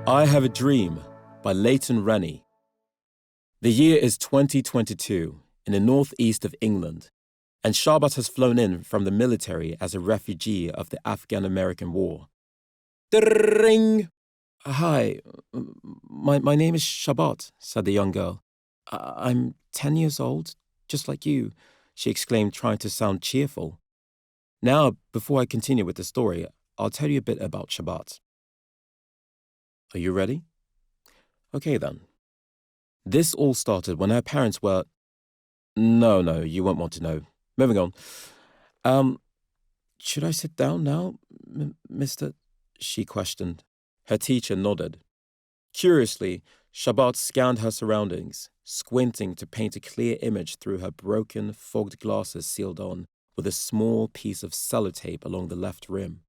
I Have a Dream by Lleyton Rennie. The year is 2022 in the northeast of England, and Shabat has flown in from the military as a refugee of the Afghan-American War. Ring! Hi, my name is Shabat, said the young girl. I'm 10 years old, just like you, she exclaimed, trying to sound cheerful. Now, before I continue with the story, I'll tell you a bit about Shabat. Are you ready? Okay then. This all started when her parents were... No, you won't want to know. Moving on. Should I sit down now, Mr.? She questioned. Her teacher nodded. Curiously, Shabat scanned her surroundings, squinting to paint a clear image through her broken, fogged glasses sealed on with a small piece of sellotape along the left rim,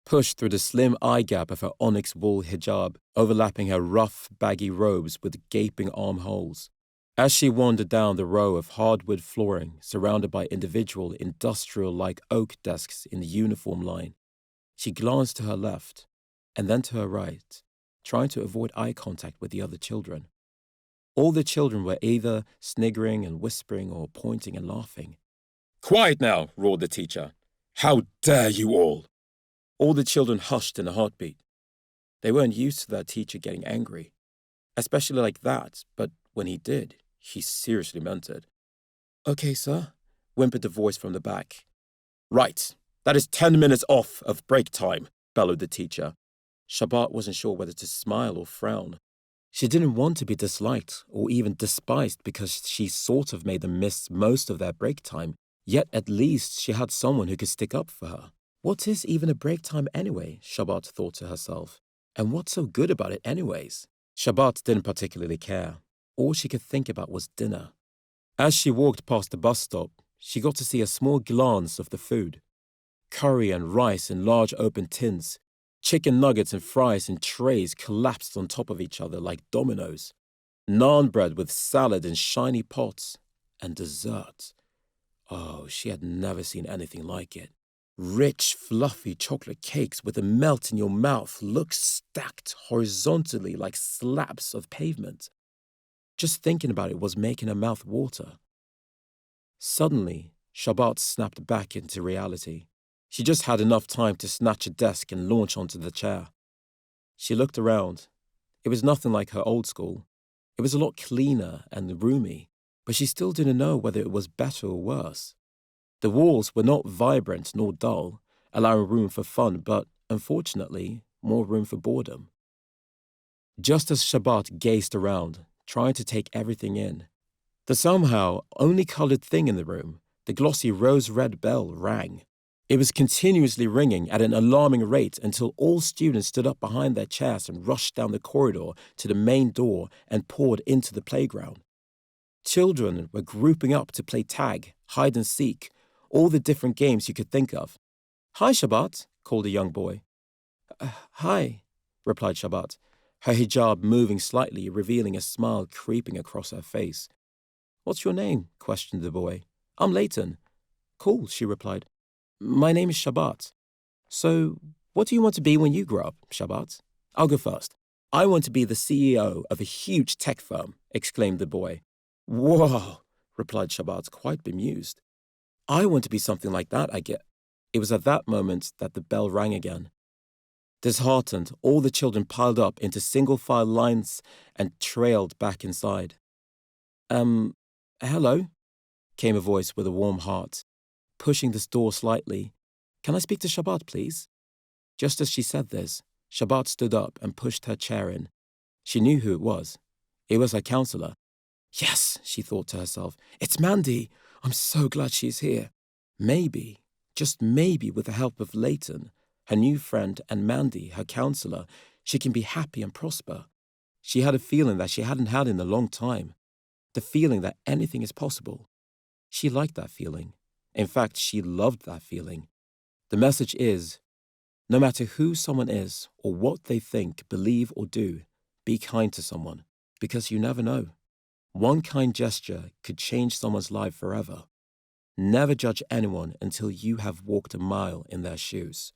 pushed through the slim eye gap of her onyx wool hijab, overlapping her rough, baggy robes with gaping armholes. As she wandered down the row of hardwood flooring surrounded by individual industrial-like oak desks in the uniform line, she glanced to her left and then to her right, trying to avoid eye contact with the other children. All the children were either sniggering and whispering or pointing and laughing. "Quiet now," roared the teacher. "How dare you all!" All the children hushed in a heartbeat. They weren't used to their teacher getting angry, especially like that, but when he did, he seriously meant it. "Okay, sir," whimpered the voice from the back. "Right, that is 10 minutes off of break time," bellowed the teacher. Shabat wasn't sure whether to smile or frown. She didn't want to be disliked or even despised because she sort of made them miss most of their break time, yet at least she had someone who could stick up for her. What is even a break time anyway, Shabat thought to herself. And what's so good about it anyways? Shabat didn't particularly care. All she could think about was dinner. As she walked past the bus stop, she got to see a small glance of the food. Curry and rice in large open tins, chicken nuggets and fries in trays collapsed on top of each other like dominoes, naan bread with salad in shiny pots, and dessert. Oh, she had never seen anything like it. Rich, fluffy chocolate cakes with a melt-in-your-mouth look stacked horizontally like slabs of pavement. Just thinking about it was making her mouth water. Suddenly, Shabat snapped back into reality. She just had enough time to snatch a desk and launch onto the chair. She looked around. It was nothing like her old school. It was a lot cleaner and roomy, but she still didn't know whether it was better or worse. The walls were not vibrant nor dull, allowing room for fun, but, unfortunately, more room for boredom. Just as Shabat gazed around, trying to take everything in, the somehow only colored thing in the room, the glossy rose-red bell, rang. It was continuously ringing at an alarming rate until all students stood up behind their chairs and rushed down the corridor to the main door and poured into the playground. Children were grouping up to play tag, hide and seek, all the different games you could think of. "Hi, Shabat," called a young boy. Hi," replied Shabat, her hijab moving slightly, revealing a smile creeping across her face. "What's your name?" questioned the boy. "I'm Lleyton." "Cool," she replied. "My name is Shabat." "So, what do you want to be when you grow up, Shabat?" "I'll go first. I want to be the CEO of a huge tech firm," exclaimed the boy. "Whoa," replied Shabat, quite bemused. "I want to be something like that, I get." It was at that moment that the bell rang again. Disheartened, all the children piled up into single-file lines and trailed back inside. Hello?" came a voice with a warm heart, pushing this door slightly. "Can I speak to Shabat, please?" Just as she said this, Shabat stood up and pushed her chair in. She knew who it was. It was her counselor. "Yes," she thought to herself, "it's Mandy. I'm so glad she's here." Maybe, just maybe with the help of Lleyton, her new friend, and Mandy, her counselor, she can be happy and prosper. She had a feeling that she hadn't had in a long time. The feeling that anything is possible. She liked that feeling. In fact, she loved that feeling. The message is, no matter who someone is or what they think, believe, or do, be kind to someone, because you never know. One kind gesture could change someone's life forever. Never judge anyone until you have walked a mile in their shoes.